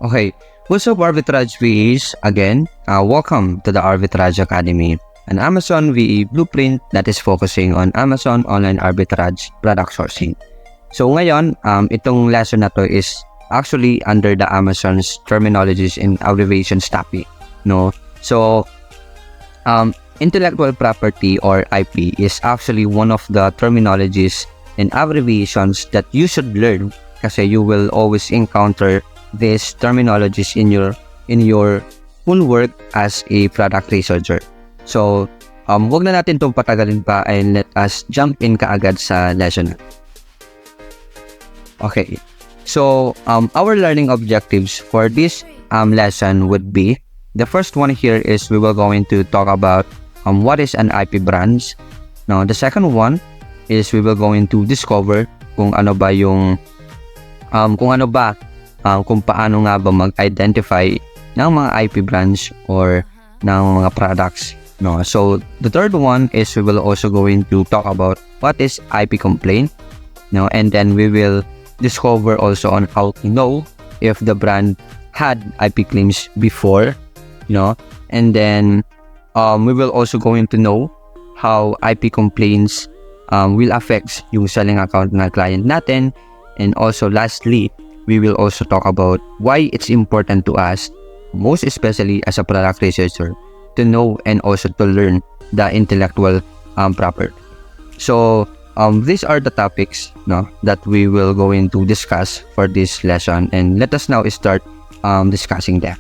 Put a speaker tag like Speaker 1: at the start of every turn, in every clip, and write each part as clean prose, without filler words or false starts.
Speaker 1: Okay, what's up Arbitrage VEs? Again, welcome to the Arbitrage Academy, an Amazon VE blueprint that is focusing on Amazon online arbitrage product sourcing. So ngayon, itong lesson na to is actually under the Amazon's terminologies and abbreviations topic, no? So, intellectual property or IP is actually one of the terminologies and abbreviations that you should learn kasi you will always encounter these terminologies in your own work as a product researcher. So, wag na natin itong patagalin pa and let us jump in kaagad sa lesson. Okay, so our learning objectives for this lesson would be, the first one here is we will going to talk about what is an IP branch. Now, the second one is we will going to discover kung paano nga ba mag-identify ng mga IP branch or ng mga products, no? So the third one is we will also going to talk about what is IP complaint, no? And then we will discover also on how to know if the brand had IP claims before, you know. And then we will also going to know how IP complaints will affect yung selling account ng client natin. And also lastly, we will also talk about why it's important to us, most especially as a product researcher, to know and also to learn the intellectual property. So these are the topics, no, that we will going to discuss for this lesson, and let us now start discussing them.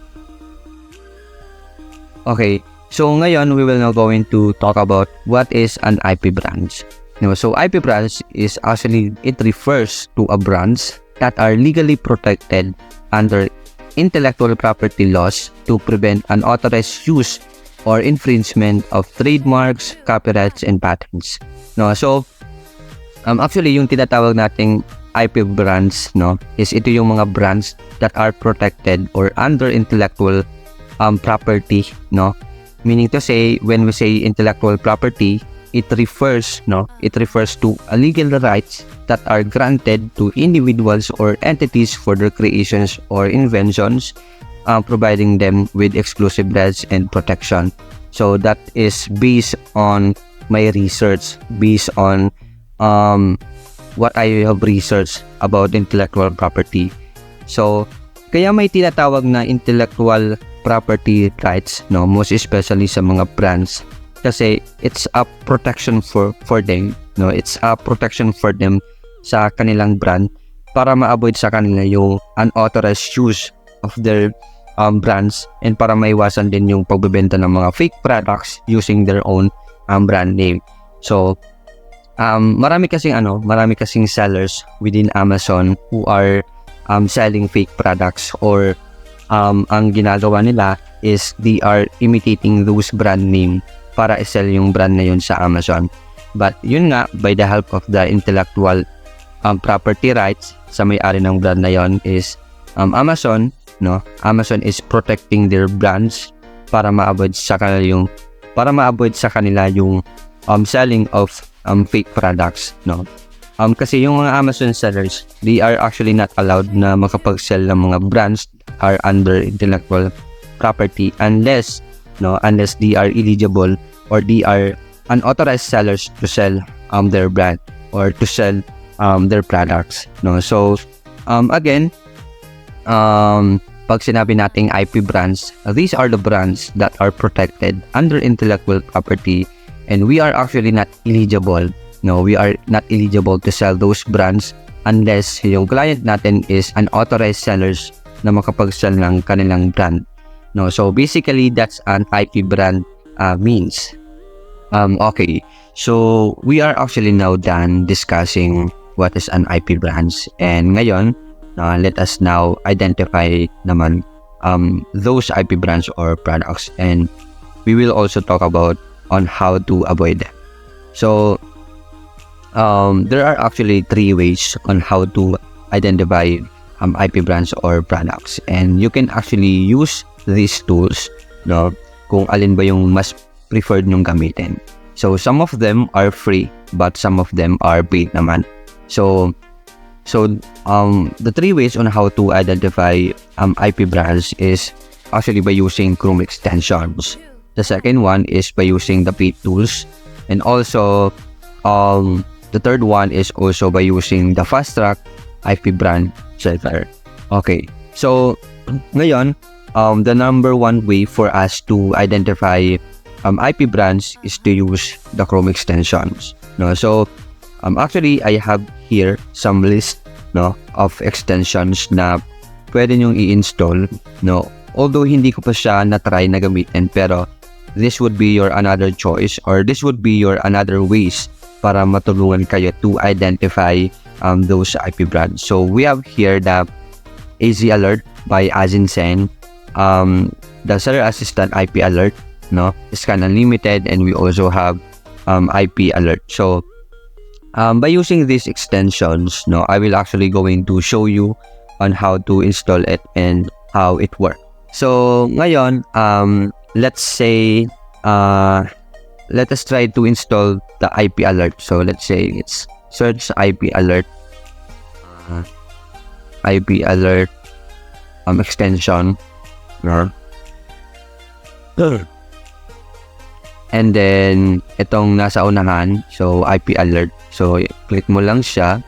Speaker 1: Okay, so ngayon we will now going to talk about what is an IP branch. You know, so IP branch is actually, it refers to a branch that are legally protected under intellectual property laws to prevent unauthorized use or infringement of trademarks, copyrights, and patents. No, so actually yung tinatawag nating IP brands, no, is ito yung mga brands that are protected or under intellectual property, no. Meaning to say, when we say intellectual property, it refers to a legal rights that are granted to individuals or entities for their creations or inventions, providing them with exclusive rights and protection. So that is based on my research, based on what I have researched about intellectual property. So kaya may tinatawag na intellectual property rights, no, most especially sa mga brands, kasi it's a protection for them, no, it's a protection for them sa kanilang brand para ma-avoid sa kanila yung unauthorized use of their brands, and para maiwasan din yung pagbebenta ng mga fake products using their own brand name. So marami kasing sellers within Amazon who are selling fake products, or ang ginagawa nila is they are imitating those brand name para i-sell yung brand na yun sa Amazon. But yun nga, by the help of the intellectual property rights sa may-ari ng brand na yun is Amazon, no? Amazon is protecting their brands para ma-avoid sa kanila yung selling of fake products, no? Kasi yung mga Amazon sellers, they are actually not allowed na makapag-sell ng mga brands are under intellectual property unless they are eligible or they are unauthorized sellers to sell their brand or to sell their products, no. So again, pag sinabi nating IP brands, these are the brands that are protected under intellectual property, and we are actually not eligible, no, we are not eligible to sell those brands unless yung client natin is unauthorized sellers na makapag-sell ng kanilang brand. No, so basically that's an IP brand means. Okay, so we are actually now done discussing what is an IP branch, and ngayon let us now identify naman those IP brands or products, and we will also talk about on how to avoid them. So there are actually 3 ways on how to identify IP brands or products, and you can actually use these tools, no, kung alin ba yung mas preferred nyong gamitin. So some of them are free but some of them are paid naman. So So the three ways on how to identify IP brands is actually by using Chrome extensions. The second one is by using the paid tools, and also the third one is also by using the fast track IP brand checker. Okay, so ngayon, the number one way for us to identify IP brands is to use the Chrome extensions. No, so actually I have here some list of extensions na pwede nyong i-install. No, although hindi ko pa siya na-try na gamitin, pero this would be your another choice, or this would be your another ways para matulungan kayo to identify those IP brands. So we have here the AZ Alert by Azinsen, the Seller Assistant IP Alert, Scan Unlimited, and we also have IP Alert. So by using these extensions, I will actually going to show you on how to install it and how it works. So ngayon, let's say let us try to install the IP Alert. So let's say it's search IP Alert, IP Alert extension, and then itong nasa unahan, so IP Alert. So click mo lang siya.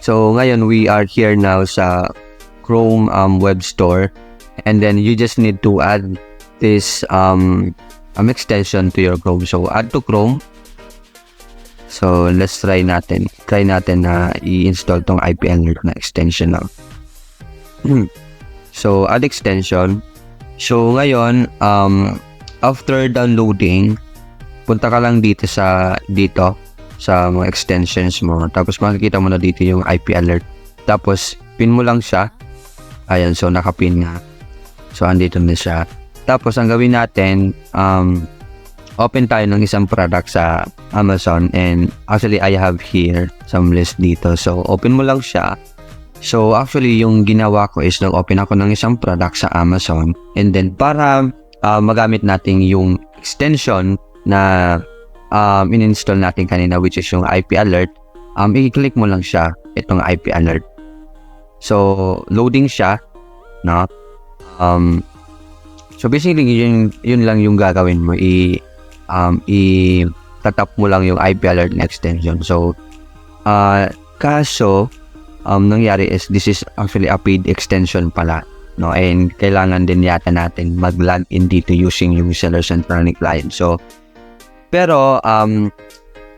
Speaker 1: So ngayon we are here now sa Chrome web store, and then you just need to add this extension to your Chrome. So add to Chrome. So let's try natin na i-install tong IP Alert na extension now. So add extension. So ngayon, after downloading, punta ka lang dito sa mga extensions mo. Tapos makikita mo na dito yung IP Alert. Tapos pin mo lang siya. Ayan, so nakapin nga. So andito na siya. Tapos ang gawin natin, open tayo ng isang product sa Amazon, and actually I have here some list dito. So open mo lang siya. So actually yung ginawa ko is nag-open ako ng isang product sa Amazon, and then para magamit natin yung extension na in-install natin kanina, which is yung IP Alert, i-click mo lang siya, itong IP Alert. So loading siya, so basically yun lang yung gagawin mo, i-tap mo lang yung IP Alert na extension. So kaso nangyari is this is actually a paid extension pala, and kailangan din yata natin mag-log in dito using yung Seller Central client. So pero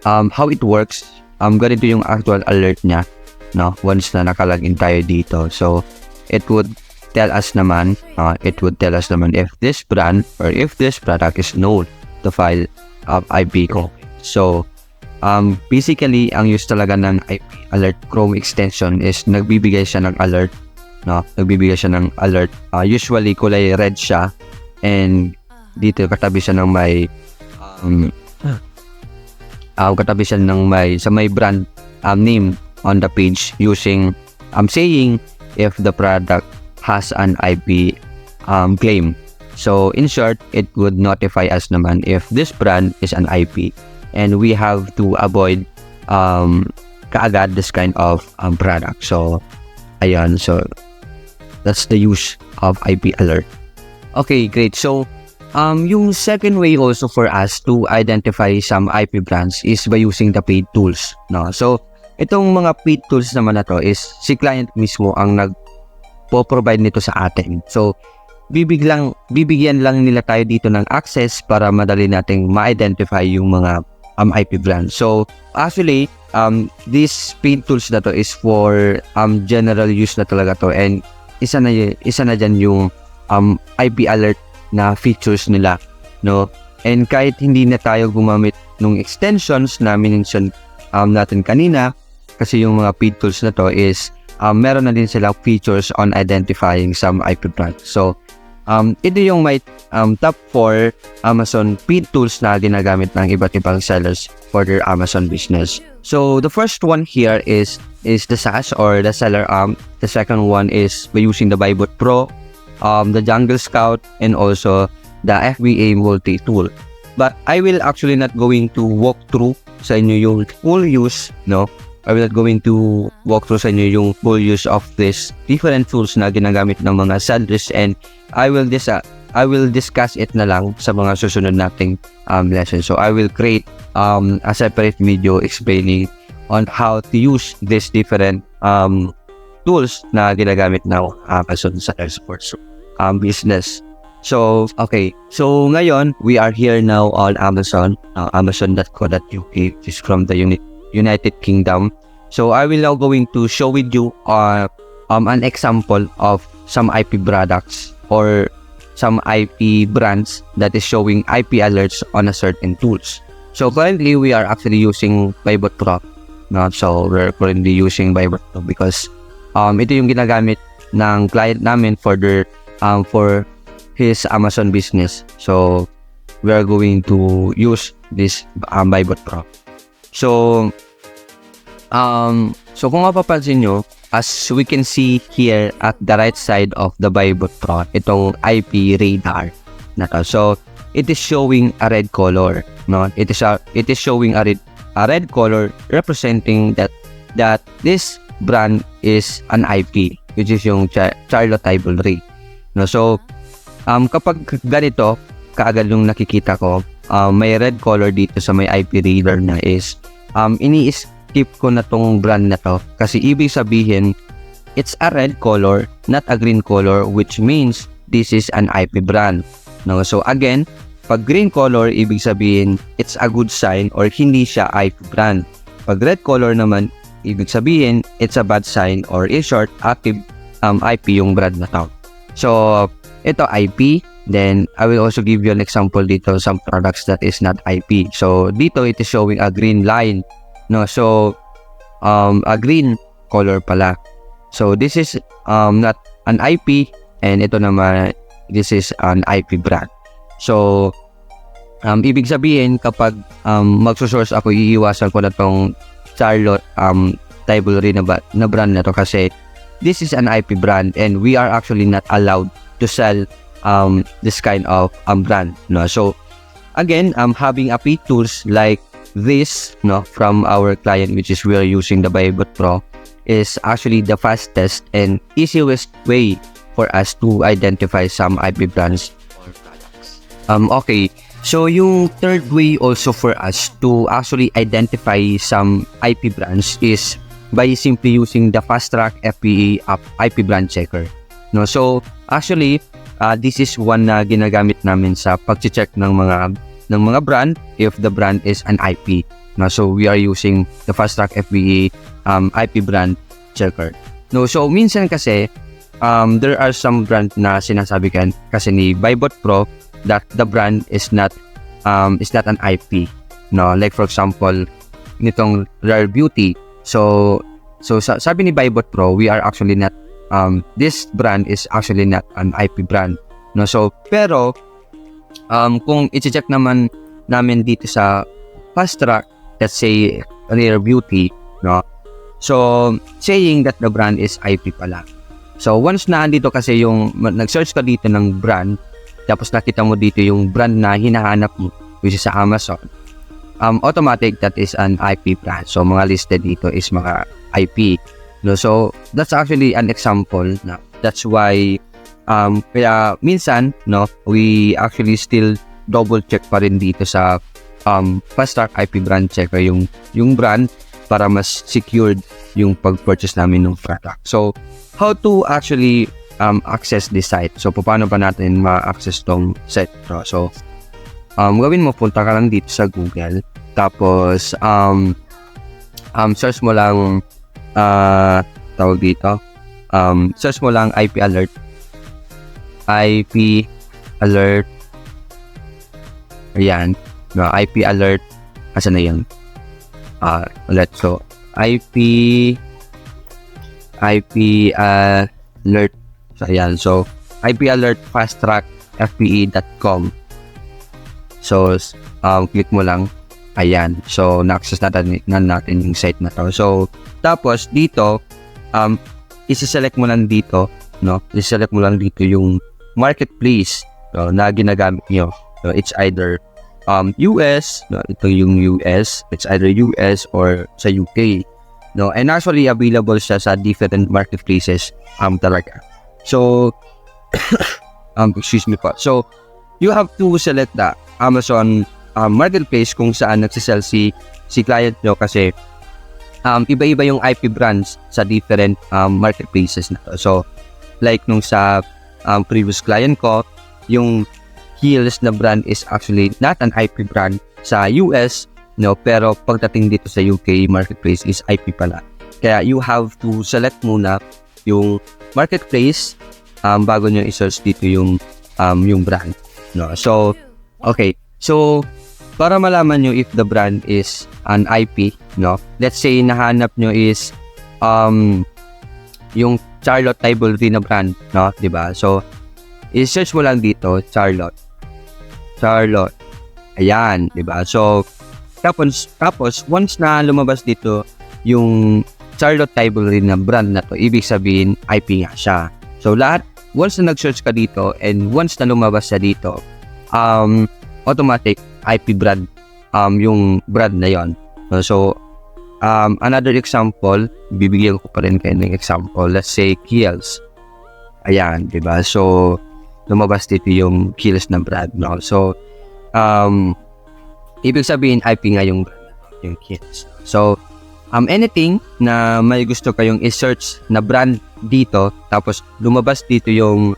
Speaker 1: how it works, ganito yung actual alert niya, once na nakalagin tayo dito. So it would tell us naman if this brand or if this product is known to file IP code. So basically ang use talaga ng IP Alert Chrome extension is nagbibigay siya ng alert, usually kulay red siya, and dito katabi siya ng may sa may brand name on the page, using saying if the product has an IP claim. So in short, it would notify us naman if this brand is an IP, and we have to avoid kaagad this kind of product. So ayan, so that's the use of IP Alert. Okay, great. So yung second way also for us to identify some IP brands is by using the paid tools. So itong mga paid tools naman na to is si client mismo ang nagpo-provide nito sa atin. So bibigyan lang nila tayo dito ng access para madali nating ma-identify yung mga IP brands. So actually these paid tools na to is for general use na talaga to, and isa na dyan yung IP Alert na features nila, and kahit hindi na tayo gumamit ng extensions na minention natin kanina, kasi yung mga paid tools na to is meron na din silang features on identifying some IP brands. So ito yung may top 4 Amazon paid tools na ginagamit ng iba't ibang sellers for their Amazon business. So the first one here is the SaaS or the seller the second one is by using the Buybot Pro, the Jungle Scout, and also the FBA multi tool. But I will actually not going to walk through sa inyo yung full use I will not going to walk through sa inyo yung full use of this different tools na ginagamit ng mga sellers, and I will discuss it na lang sa mga susunod nating lesson. So I will create a separate video explaining on how to use these different tools na ginagamit ng Amazon sa Salesforce business. So, okay. So, ngayon, we are here now on Amazon, amazon.co.uk, which is from the United Kingdom. So, I will now going to show with you an example of some IP products or some IP brands that is showing IP alerts on a certain tools. So, currently, we are actually using Bybot Pro. No? So, we're currently using Bybot Pro because ito yung ginagamit ng client namin for their for his Amazon business. So we are going to use this Bybot Pro. So kung mapapansin nyo, as we can see here at the right side of the Bybot Pro, itong IP radar na to. So it is showing a red color, no? It is showing a red color representing that this brand is an IP, which is yung Charlotte Rivalry. No, so kapag ganito, kaagad yung nakikita ko, may red color dito sa may IP reader na is, ini-skip ko na tong brand na to. Kasi ibig sabihin, it's a red color, not a green color, which means this is an IP brand. No? So again, pag green color, ibig sabihin, it's a good sign or hindi siya IP brand. Pag red color naman, ibig sabihin, it's a bad sign or in short, active IP yung brand na to. So, ito IP, then I will also give you an example dito some products that is not IP. So dito it is showing a green line, no? So a green color pala. So this is not an IP, and ito naman this is an IP brand. So ibig sabihin kapag magsusource ako, iiwasan ko na tong Charlotte Rivalry na brand na to kasi this is an IP brand and we are actually not allowed to sell this kind of brand, no? So again, having API tools like this, no, from our client, which is we are using the Bybot Pro, is actually the fastest and easiest way for us to identify some IP brands or products. Okay, so yung third way also for us to actually identify some IP brands is by simply using the Fast Track FBA IP brand checker. No, so actually, this is one na ginagamit namin sa pag-check ng mga brand if the brand is an IP. No, so we are using the Fast Track FBA IP brand checker. No, so minsan kasi there are some brand na sinasabi kasi ni Bybot Pro that the brand is not an IP. No, like for example, nitong Rare Beauty. So sabi ni Bybot Pro, we are actually not this brand is actually not an IP brand, no? So pero kung i-check naman namin dito sa Fast Track, let's say Rare Beauty, no? So saying that the brand is IP pala. So once na andito kasi yung nag-search ka dito ng brand, tapos nakita mo dito yung brand na hinahanap mo, which is sa Amazon, automatic that is an IP brand. So mga listed dito is mga IP. No, so that's actually an example na that's why kaya minsan, no, we actually still double check pa rin dito sa Fast Track IP brand checker yung brand para mas secured yung pag-purchase namin ng product. So how to actually access this site? So paano ba natin ma-access tong site? So gawin mo, punta ka lang dito sa Google, tapos search mo lang tawag dito, search mo lang IP alert, ayan, no, IP alert, asan na yan, ulit, so IP alert, so ayan, so IP alert fasttrackfpe.com. So click mo lang, ayan, so na-access natin yung site na to. So tapos dito isi-select mo lang dito, no, isi-select mo lang dito yung marketplace, no, na ginagamit nyo. So it's either US, no, ito yung US, it's either US or sa UK. no? And actually available siya sa different marketplaces talaga. So excuse me po. So you have to select the Amazon marketplace kung saan nagsisell si client nyo, kasi iba-iba yung IP brands sa different marketplaces na to. So like nung sa previous client ko, yung heels na brand is actually not an IP brand sa US, no, pero pagdating dito sa UK marketplace is IP pala. Kaya you have to select muna yung marketplace bago nyo i-search dito yung brand, no. So okay, so para malaman nyo if the brand is an IP, no, let's say nahanap nyo is yung Charlotte Rivalry na brand, no, diba? So i-search mo lang dito Charlotte, ayan, diba? So tapos once na lumabas dito yung Charlotte Rivalry na brand na to, ibig sabihin IP nga siya. So lahat, once na nag-search ka dito and once na lumabas siya dito, automatic IP brand yung brand na yon. So another example, bibigyan ko pa rin kayo ng example. Let's say Kiehl's, ayan, diba? So lumabas dito yung Kiehl's na brand, no? So ibig sabihin IP nga yung brand, yung Kiehl's. So anything na may gusto kayong i-search na brand dito, tapos lumabas dito yung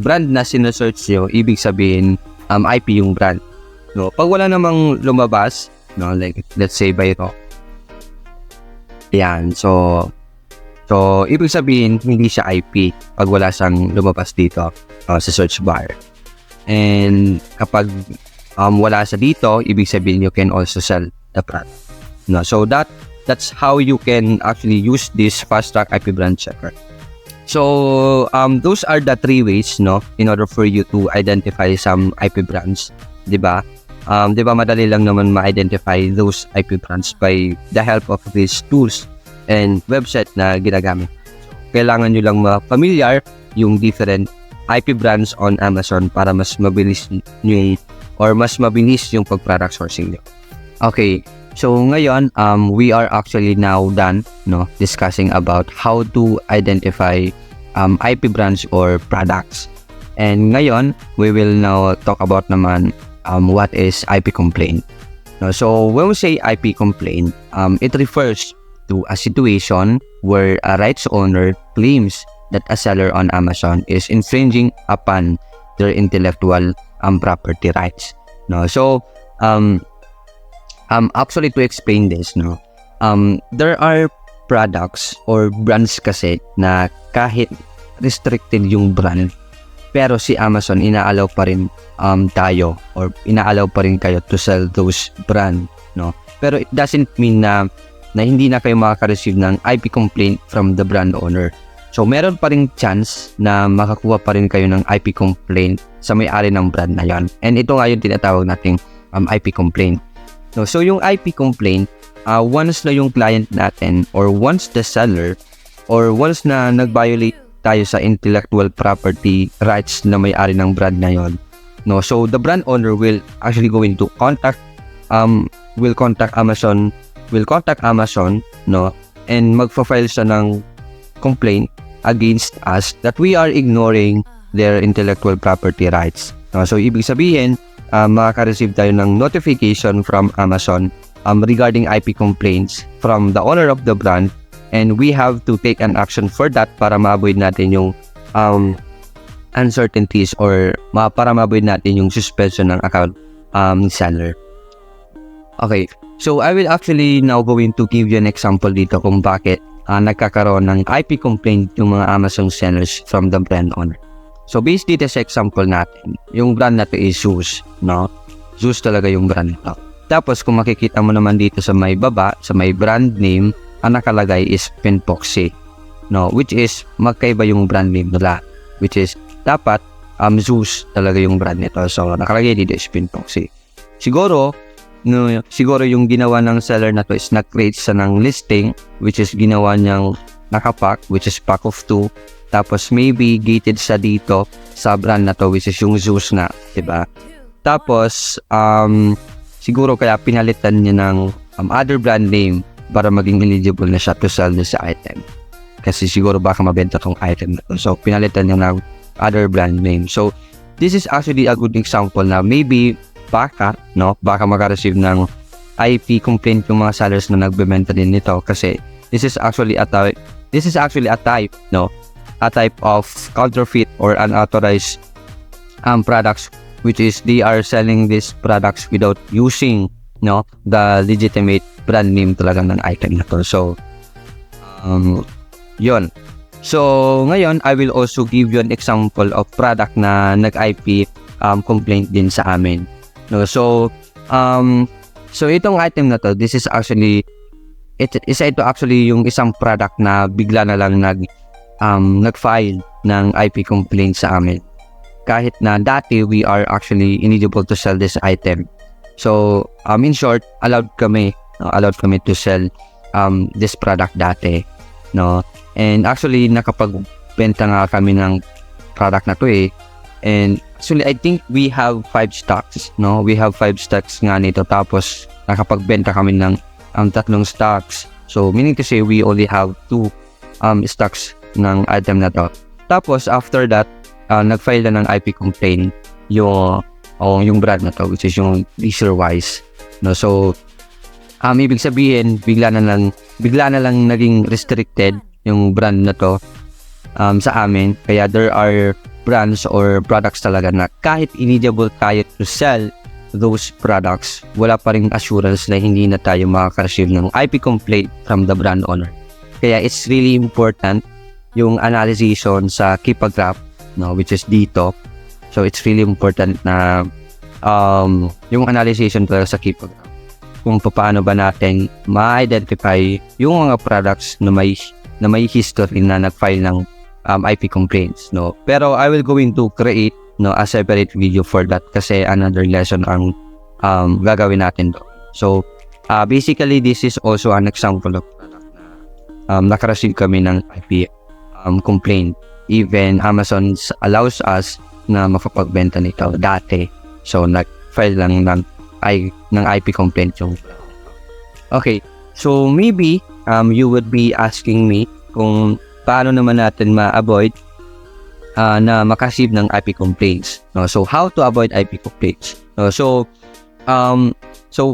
Speaker 1: brand na sinesearch nyo, ibig sabihin IP yung brand, no? Pag wala namang lumabas, no, like let's say ba ito, ayan, so ibig sabihin hindi siya IP pag wala siyang lumabas dito sa search bar. And kapag wala sa dito, ibig sabihin you can also sell the product, no? So that's how you can actually use this fast track IP brand checker. So those are the 3 ways, no, in order for you to identify some IP brands, diba? Diba madali lang naman ma-identify those IP brands by the help of these tools and website na ginagamit. Kailangan nyo lang ma-familiar yung different IP brands on Amazon para mas mabilis nyo or mas mabilis yung pag-product sourcing nyo. Okay, so ngayon we are actually now done, no, discussing about how to identify IP brands or products. And ngayon we will now talk about naman what is IP complaint. No, so when we say IP complaint, it refers to a situation where a rights owner claims that a seller on Amazon is infringing upon their intellectual property rights. No, so actually to explain this, no, there are products or brands kasi na kahit restricted yung brand, pero si Amazon inaalaw pa rin tayo or inaalaw pa rin kayo to sell those brand, no. Pero it doesn't mean na hindi na kayo makaka-receive ng IP complaint from the brand owner. So meron pa ring chance na makakuha pa rin kayo ng IP complaint sa may-ari ng brand na yon. And ito nga yung tinatawag nating IP complaint. No, so yung IP complaint, once na yung client natin or once the seller or once na nag-violate tayo sa intellectual property rights na may-ari ng brand na yon, no, so the brand owner will actually going to contact Amazon, no, and magfa-file siya ng complaint against us that we are ignoring their intellectual property rights. So ibig sabihin, makaka-receive tayo ng notification from Amazon regarding IP complaints from the owner of the brand, and we have to take an action for that para ma-avoid natin yung uncertainties or para ma-avoid natin yung suspension ng account seller. Okay, so I will actually now going to give you an example dito kung bakit nagkakaroon ng IP complaint yung mga Amazon sellers from the brand owner. So based dito sa example natin, yung brand na to is Zeus, no? Zeus talaga yung brand nito. Tapos kung makikita mo naman dito sa may baba, sa may brand name, ang nakalagay is Penpoxy, no? Which is magkaiba yung brand name nila, which is dapat Zeus talaga yung brand nito. So nakalagay dito is Penpoxy. Siguro yung ginawa ng seller na to is nag-create sa ng listing, which is ginawa niyang nakapack, which is pack of 2. Tapos maybe gated sa dito sa brand na to, which is yung Zeus na, diba? Tapos siguro kaya pinalitan niya ng other brand name para maging eligible na siya to sell sa item. Kasi siguro baka mabenta tong item na to. So, pinalitan niya ng other brand name. So, this is actually a good example na maybe baka makareceive ng IP complaint yung mga sellers na nagbebenta din nito kasi this is actually a type of counterfeit or unauthorized products, which is they are selling these products without using the legitimate brand name talaga ng item na to. So yun. So ngayon I will also give you an example of product na nag-IP complaint din sa amin. So itong item na to, this is actually ito actually yung isang product na bigla na lang nag-file ng IP complaint sa amin. Kahit na dati we are actually eligible to sell this item. So in short, allowed kami to sell this product dati, And actually nakapagbenta nga kami ng product na to And actually I think we have 5 stocks, We have 5 stocks nga nito, tapos nakapagbenta kami ng 3 stocks. So meaning to say we only have 2 stocks ng item na to. Tapos after that, nag-file na ng IP complaint yung brand na to, which is yung Leaserwise. So ibig sabihin bigla na lang naging restricted yung brand na to sa amin. Kaya there are brands or products talaga na kahit eligible tayo to sell those products, wala pa ring assurance na hindi na tayo makaka-receive ng IP complaint from the brand owner. Kaya it's really important yung analysis sa Keep-A-Graph, which is dito. So it's really important na yung analysis talaga sa Keep-A-Graph, kung paano ba natin ma-identify yung mga products na may history na nag-file ng IP complaints, Pero I will going to create a separate video for that kasi another lesson ang gagawin natin doon. So basically this is also an example of product na naka-receive kami ng IP complaint. Even Amazon allows us na makapagbenta nito dati. So nag-file lang ng IP complaint yung. Okay, so maybe you would be asking me kung paano naman natin ma-avoid na makasave ng IP complaints. So how to avoid IP complaints? So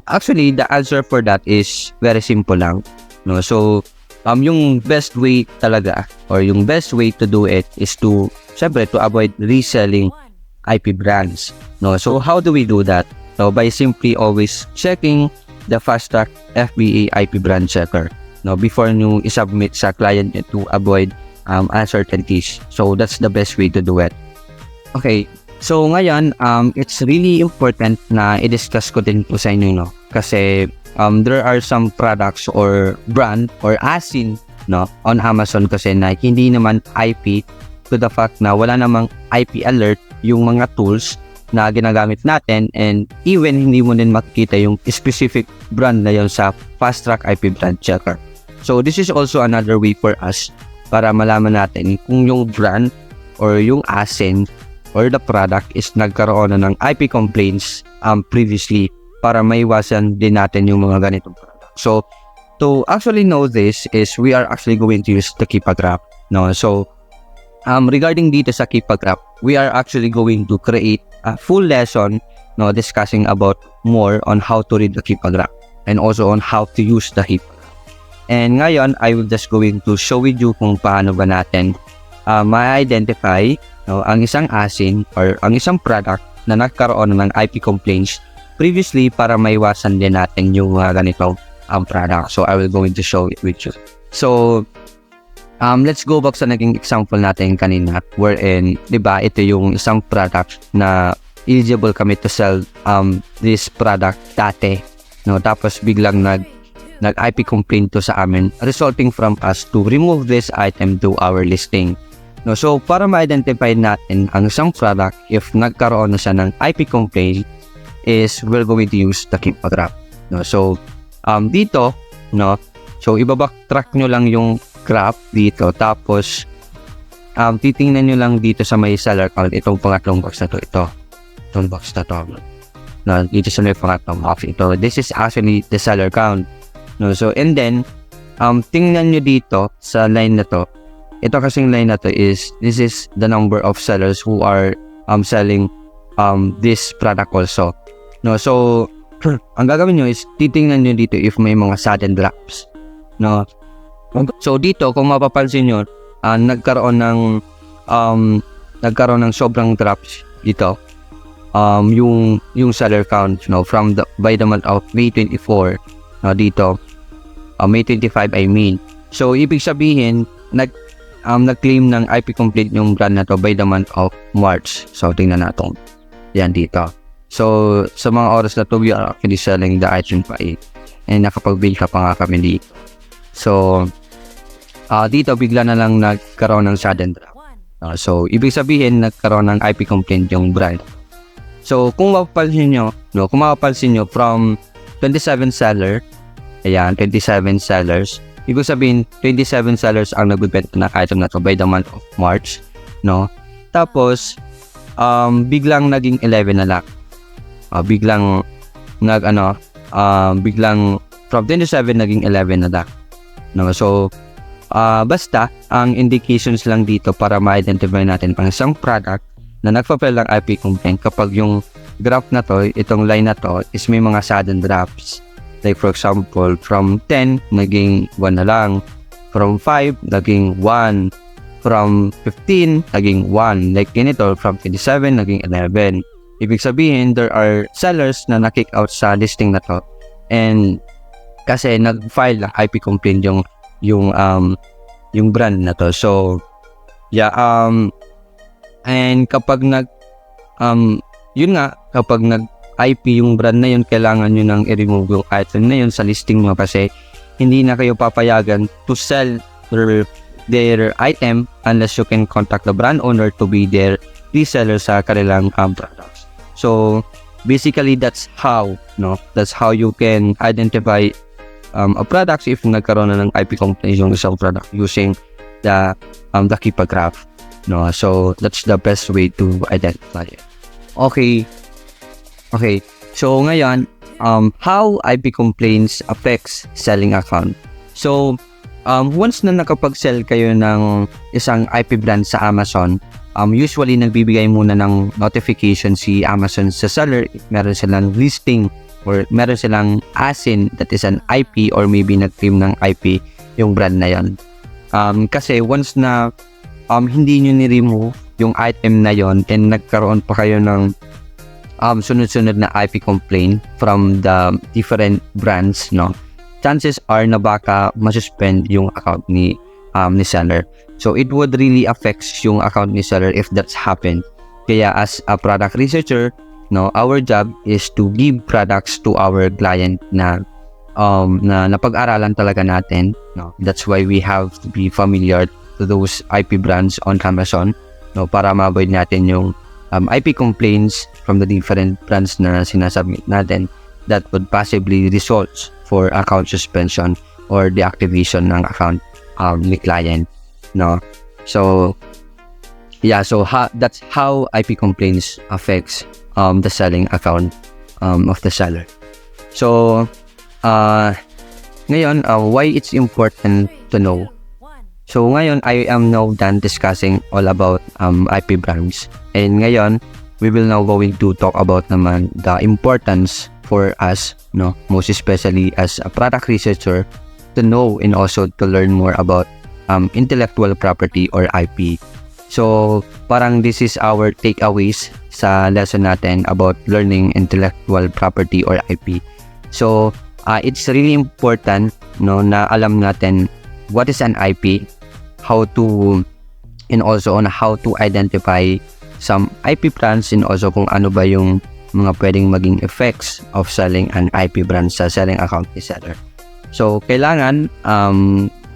Speaker 1: actually the answer for that is very simple lang. So yung best way talaga or yung best way to do it is to avoid reselling IP brands. So how do we do that? By simply always checking the fast track FBA IP brand checker before nyo isubmit sa client to avoid uncertainties. So that's the best way to do it. Okay, so ngayon it's really important na i-discuss ko din po sa inyo kasi there are some products or brand or asin on Amazon kasi na hindi naman IP, to the fact na wala namang IP alert yung mga tools na ginagamit natin, and even hindi mo din makikita yung specific brand na yun sa fast track IP brand checker. So this is also another way for us para malaman natin kung yung brand or yung asin or the product is nagkaroon na ng IP complaints previously, para maiwasan din natin yung mga ganitong product. So to actually know this is we are actually going to use the Keep-A-Graph. So regarding dito sa Keep-A-Graph, we are actually going to create a full lesson discussing about more on how to read the Keep-A-Graph and also on how to use the Keep-A-Graph. And ngayon, I will just going to show with you kung paano ba natin ma-identify ang isang asin or ang isang product na nagkaroon ng IP complaints previously para maiwasan din natin yung ganitong product. So I will going to show it with you. So let's go back sa naging example natin kanina, wherein, diba, ito yung isang product na eligible kami to sell this product dati. Tapos biglang nag-IP complaint to sa amin, resulting from us to remove this item to our listing. So para ma-identify natin ang isang product if nagkaroon na siya ng IP complaint is we're going to use the Keep-A-Graph. So dito, so ibabacktrack nyo lang yung graph dito, tapos titingnan nyo lang dito sa may seller account itong pangatlong box na to, itong box na to. No, dito sa may pangatlong box ito. This is actually the seller count. No, so and then tingnan nyo dito sa line na to. Ito kasing line na to is this is the number of sellers who are selling this product also. No, so ang gagawin nyo is titingnan nyo dito if may mga sudden drops. No. So dito kung mapapansin nyo, nagkaroon ng sobrang drops dito. Yung seller count, no, from by the month of May 24, no, dito May 25 I mean. So ibig sabihin nag-claim ng IP complete yung brand na to by the month of March. So tingnan natin yan dito. So sa mga oras na to we are actually selling the item pa and nakapag-build pa nga kami dito. So dito bigla na lang nagkaroon ng sudden drop. So ibig sabihin nagkaroon ng IP complaint yung brand. So kung mapapansin nyo from 27 seller, ayan, 27 sellers, ibig sabihin 27 sellers ang nagbebenta ng item na to by the month of March, no? Tapos biglang naging 11 na lang. Biglang from 27 naging 11 na lang. No, so basta ang indications lang dito para ma-identify natin pang isang product na nagpa-file ng IP complaint kapag yung graph na to, itong line na to is may mga sudden drops. Like for example, from 10 naging 1 na lang, from 5 naging 1, from 15 naging 1, like ganito, from 27 naging 11. Ibig sabihin there are sellers na na-kick out sa listing na to and kasi nag-file ng IP complaint yung brand na to. So yeah, and kapag yun nga, kapag nag-IP yung brand na yun, kailangan nyo nang i-remove yung item na yun sa listing mo kasi hindi na kayo papayagan to sell their item unless you can contact the brand owner to be their reseller sa kanilang products. So basically that's how you can identify a product if nagkaroon na ng IP complaint yung isang product using the Keepa graph. No, so that's the best way to identify it. Okay. So ngayon, how IP complaints affects selling account. So once na nakapag-sell kayo ng isang IP brand sa Amazon, usually nagbibigay muna ng notification si Amazon sa seller if meron silang listing or meron silang ASIN that is an IP or maybe nag-claim ng IP yung brand na yon. Kasi once na hindi nyo ni-remove yung item na yon and nagkaroon pa kayo ng sunod-sunod na IP complaint from the different brands, no, chances are na baka masuspend yung account ni seller. So it would really affect yung account ni seller if that's happened. Kaya as a product researcher, no, our job is to give products to our client na napag-aralan talaga natin, no. That's why we have to be familiar to those IP brands on Amazon, no, para ma-avoid natin yung IP complaints from the different brands na sinasubmit natin that would possibly result for account suspension or deactivation ng account ni client, no. So yeah, so that's how IP complaints affects the selling account of the seller. So ngayon, why it's important to know. So ngayon, I am now done discussing all about IP brands. And ngayon, we will now going to talk about naman the importance for us, no, most especially as a product researcher, to know and also to learn more about intellectual property or IP. So parang this is our takeaways sa lesson natin about learning intellectual property or IP. So it's really important, no, na alam natin what is an IP, how to, and also on how to identify some IP brands, and also kung ano ba yung mga pwedeng maging effects of selling an IP brand sa selling account ni seller. So kailangan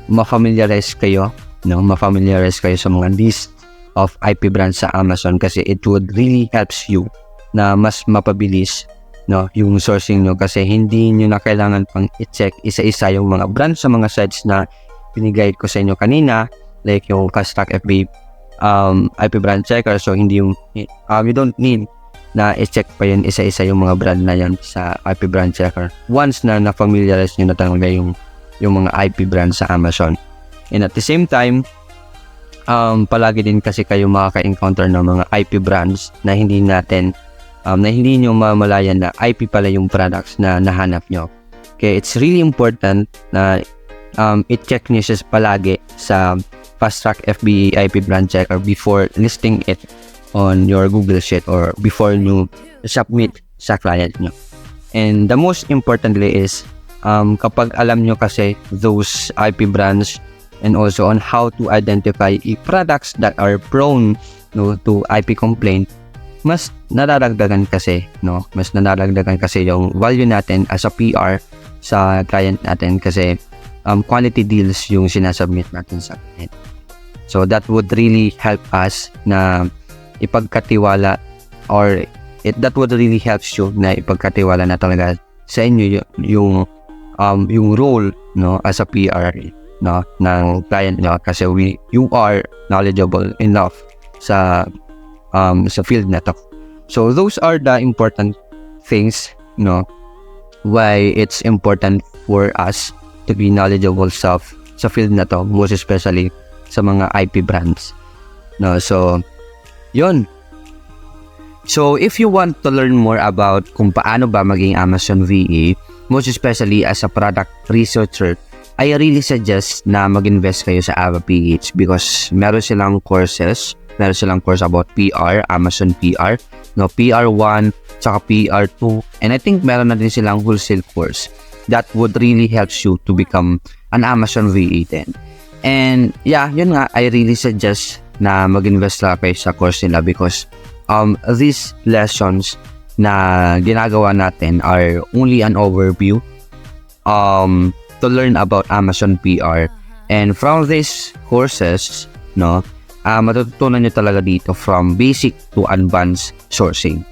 Speaker 1: ma-familiarize kayo sa mga list of IP brands sa Amazon kasi it would really helps you na mas mapabilis, no, yung sourcing nyo kasi hindi nyo na kailangan pang i-check isa-isa yung mga brands sa mga sites na binigay ko sa inyo kanina, like yung Fast Track FB IP brand checker. So hindi yung you don't need na i-check pa yun isa-isa yung mga brand na yun sa IP brand checker once na na-familiarize nyo na talaga yung mga IP brand sa Amazon. And at the same time, palagi din kasi kayo makaka-encounter ng mga IP brands na hindi nyo mamalayan na IP pala yung products na nahanap nyo. Okay, it's really important na i-check nyo siya palagi sa Fast Track FBA IP brand checker before listing it on your Google Sheet or before nyo submit sa client nyo. And the most importantly is kapag alam nyo kasi those IP brands and also on how to identify products that are prone to IP complaint, mas nadadagdagan kasi yung value natin as a PR sa client natin kasi quality deals yung sinasubmit natin sa client. So that would really help us na ipagkatiwala or that would really helps you na ipagkatiwala na talaga sa inyo yung role as a PR ng client nyo kasi you are knowledgeable enough sa field na to. So those are the important things why it's important for us to be knowledgeable sa field na to, most especially sa mga IP brands. So yun. So if you want to learn more about kung paano ba maging Amazon VA, most especially as a product researcher, I really suggest na mag-invest kayo sa Arbitrage because meron silang course about PR, Amazon PR, PR1, tsaka PR2, and I think meron na din silang wholesale course that would really help you to become an Amazon VA then. And yeah, yun nga, I really suggest na mag-invest lang kayo sa course nila because these lessons na ginagawa natin are only an overview to learn about Amazon PR. And from these courses, matututunan nyo talaga dito from basic to advanced sourcing.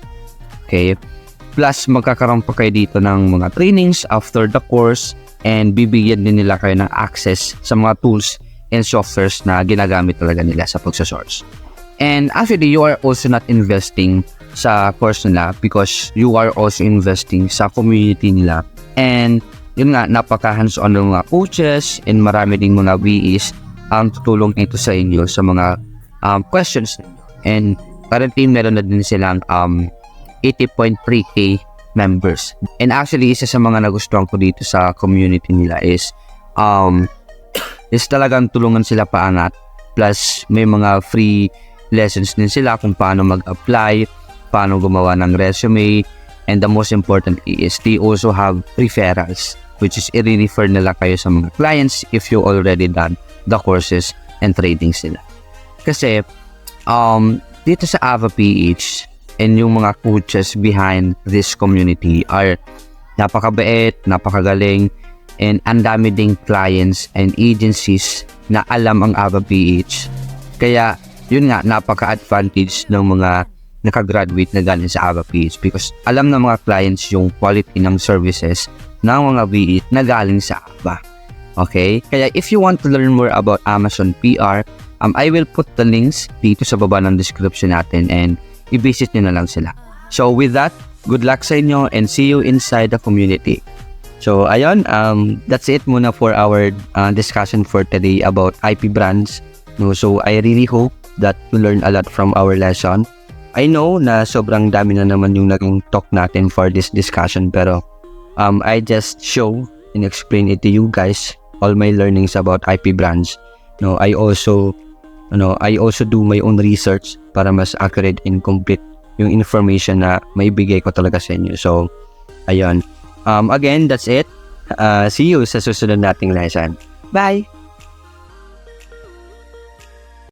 Speaker 1: Okay? Plus, magkakaroon pa kayo dito ng mga trainings after the course and bibigyan din nila kayo ng access sa mga tools and softwares na ginagamit talaga nila sa pagsasource. And actually, you are also not investing sa course nila because you are also investing sa community nila. And yun nga, napaka hands-on ng mga coaches and marami ding mga VEs ang tutulong ito sa inyo sa mga questions. And currently, meron na din silang 80.3k members. And actually, isa sa mga nagustuhan ko dito sa community nila is talagang tulungan sila paangat. Plus, may mga free lessons din sila kung paano mag-apply, paano gumawa ng resume, and the most importantly is they also have referrals, which is i-refer nila kayo sa mga clients if you already done the courses and trainings nila. Kasi, dito sa AvaPH and yung mga coaches behind this community are napakabait, napakagaling, and ang dami ding clients and agencies na alam ang AvaPH. Kaya, yun nga, napaka-advantage ng mga nakagraduate na galing sa AvaPH because alam ng mga clients yung quality ng services ng mga VE na galing sa Ava. Okay? Kaya if you want to learn more about Amazon PR, I will put the links dito sa baba ng description natin and i-visit nyo na lang sila. So with that, good luck sa inyo and see you inside the community. So ayun, that's it muna for our discussion for today about IP brands. So I really hope that you learn a lot from our lesson. I know na sobrang dami na naman yung naging talk natin for this discussion pero I just show and explain it to you guys all my learnings about IP brands. I also do my own research para mas accurate and complete yung information na maibigay ko talaga sa inyo. So ayun. Again, that's it. See you sa susunod nating lesson. Bye!